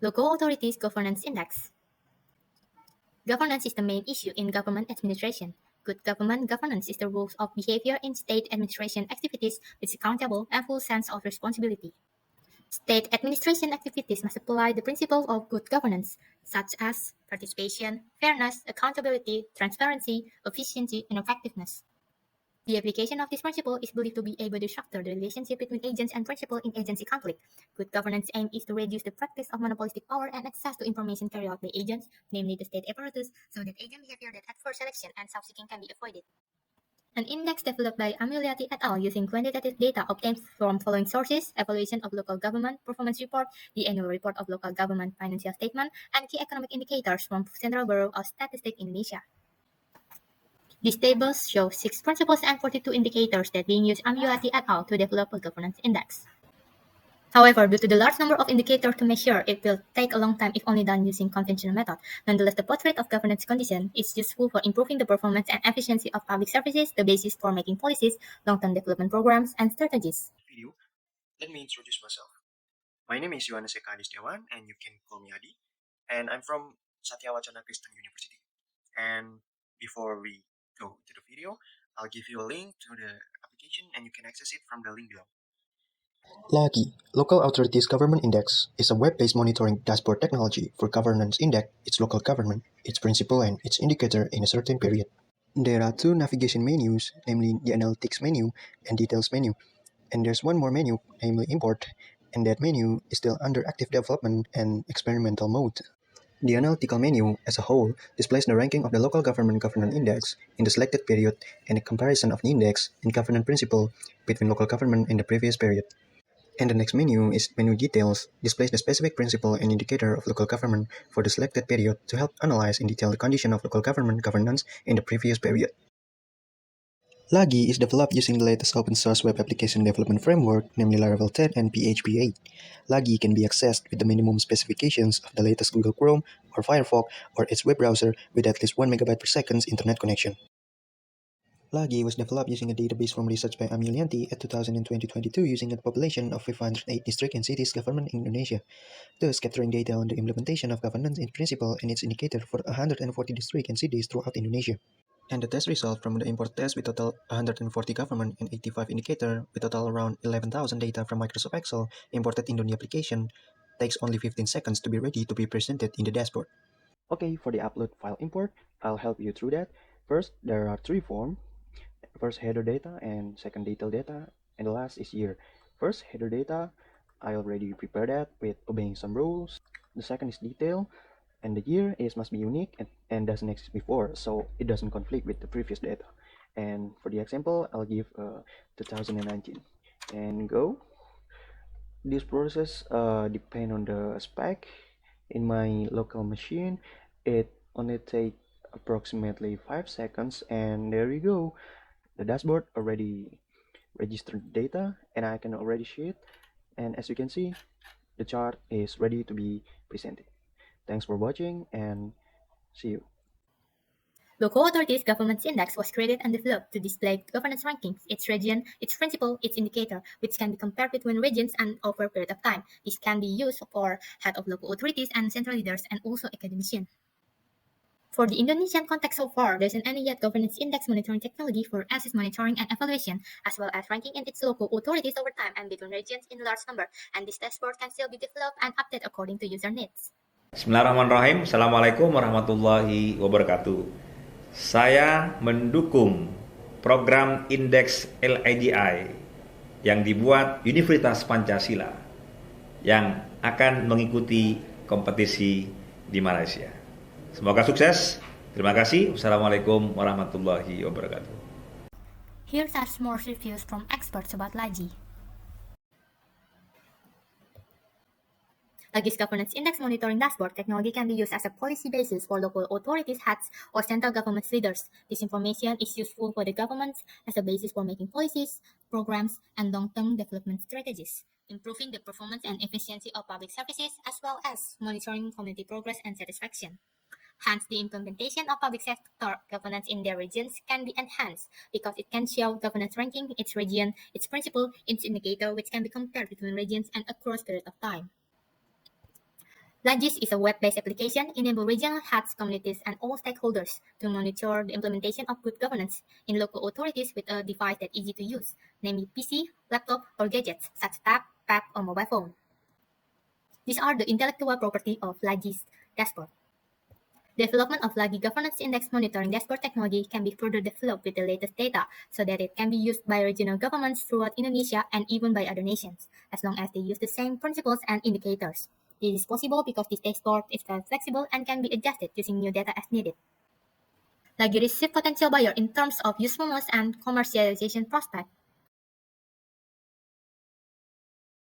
Local Authorities Governance Index. Governance is the main issue in government administration. Good government governance is the rules of behavior in state administration activities with accountable and full sense of responsibility. State administration activities must apply the principles of good governance, such as participation, fairness, accountability, transparency, efficiency, and effectiveness. The application of this principle is believed to be able to structure the relationship between agents and principal in agency conflict. Good governance aim is to reduce the practice of monopolistic power and access to information carried out by agents, namely the state apparatus, so that agent behavior that adverse selection and self-seeking can be avoided. An index developed by Amyulianthy et al. Using quantitative data obtained from following sources: evaluation of local government performance report, the annual report of local government financial statement, and key economic indicators from Central Bureau of Statistics Indonesia. These tables show 6 principles and 42 indicators that being used Amyulianthy et al. To develop a governance index. However, due to the large number of indicators to measure, it will take a long time if only done using conventional method. Nonetheless, the portrait of governance condition is useful for improving the performance and efficiency of public services, the basis for making policies, long-term development programs, and strategies. Video, let me introduce myself. My name is Yohanes Eka Adistiawan, and you can call me Adi, and I'm from Satya Wacana Kristen University. And before we go to the video, I'll give you a link to the application, and you can access it from the link below. LAGI, Local Authorities Government Index, is a web-based monitoring dashboard technology for governance index its local government, its principle, and its indicator in a certain period. There are 2 navigation menus, namely the Analytics menu and Details menu, and there's one more menu, namely Import, and that menu is still under active development and experimental mode. The analytical menu, as a whole, displays the ranking of the local government governance index in the selected period and a comparison of the index and governance principle between local government in the previous period. And the next menu is Menu Details, displays the specific principle and indicator of local government for the selected period to help analyze in detail the condition of local government governance in the previous period. LAGI is developed using the latest open source web application development framework, namely Laravel 10 and PHP 8. LAGI can be accessed with the minimum specifications of the latest Google Chrome or Firefox or its web browser with at least 1 MB per second internet connection. LAGI was developed using a database from research by Amyulianthy at 2000 and 2022 using a population of 508 district and cities government in Indonesia, thus capturing data on the implementation of governance in principle and its indicator for 140 district and cities throughout Indonesia. And the test result from the import test with total 140 government and 85 indicator with total around 11,000 data from Microsoft Excel imported in the application takes only 15 seconds to be ready to be presented in the dashboard. Okay, for the upload file import, I'll help you through that. First, there are 3 forms. First, header data, and second, detail data, and the last is year. First, header data, I already prepared that with obeying some rules. The second is detail, and the year must be unique and doesn't exist before, so it doesn't conflict with the previous data. And for the example, I'll give 2019 and go. This process depend on the spec. In my local machine, it only take approximately 5 seconds, and there you go. The dashboard already registered data, and I can already see it. And as you can see, the chart is ready to be presented. Thanks for watching, and see you. Local Authorities Governance Index was created and developed to display governance rankings, its region, its principle, its indicator, which can be compared between regions and over a period of time. This can be used for head of local authorities and central leaders and also academicians. For the Indonesian context so far, there isn't any yet governance index monitoring technology for asset monitoring and evaluation, as well as ranking in its local authorities over time and between regions in large number, and this dashboard can still be developed and updated according to user needs. Bismillahirrahmanirrahim. Assalamualaikum warahmatullahi wabarakatuh. Saya mendukung program indeks LIDI yang dibuat Universitas Pancasila yang akan mengikuti kompetisi di Malaysia. Semoga sukses. Terima kasih. Wassalamualaikum warahmatullahi wabarakatuh. Here are more reviews from experts about LAGI. LAGI's Governance Index Monitoring Dashboard technology can be used as a policy basis for local authorities, heads, or central government leaders. This information is useful for the government as a basis for making policies, programs, and long-term development strategies, improving the performance and efficiency of public services, as well as monitoring community progress and satisfaction. Hence, the implementation of public sector governance in their regions can be enhanced because it can show governance ranking, its region, its principle, its indicator, which can be compared between regions and across period of time. LAGIS is a web-based application enabling regional heads, communities, and all stakeholders to monitor the implementation of good governance in local authorities with a device that's easy to use, namely PC, laptop, or gadgets such as tab, pad, or mobile phone. These are the intellectual property of LAGIS dashboard. Development of LAGI governance index monitoring dashboard technology can be further developed with the latest data so that it can be used by regional governments throughout Indonesia and even by other nations, as long as they use the same principles and indicators. This is possible because this dashboard is very flexible and can be adjusted using new data as needed. LAGI received potential buyer in terms of usefulness and commercialization prospect.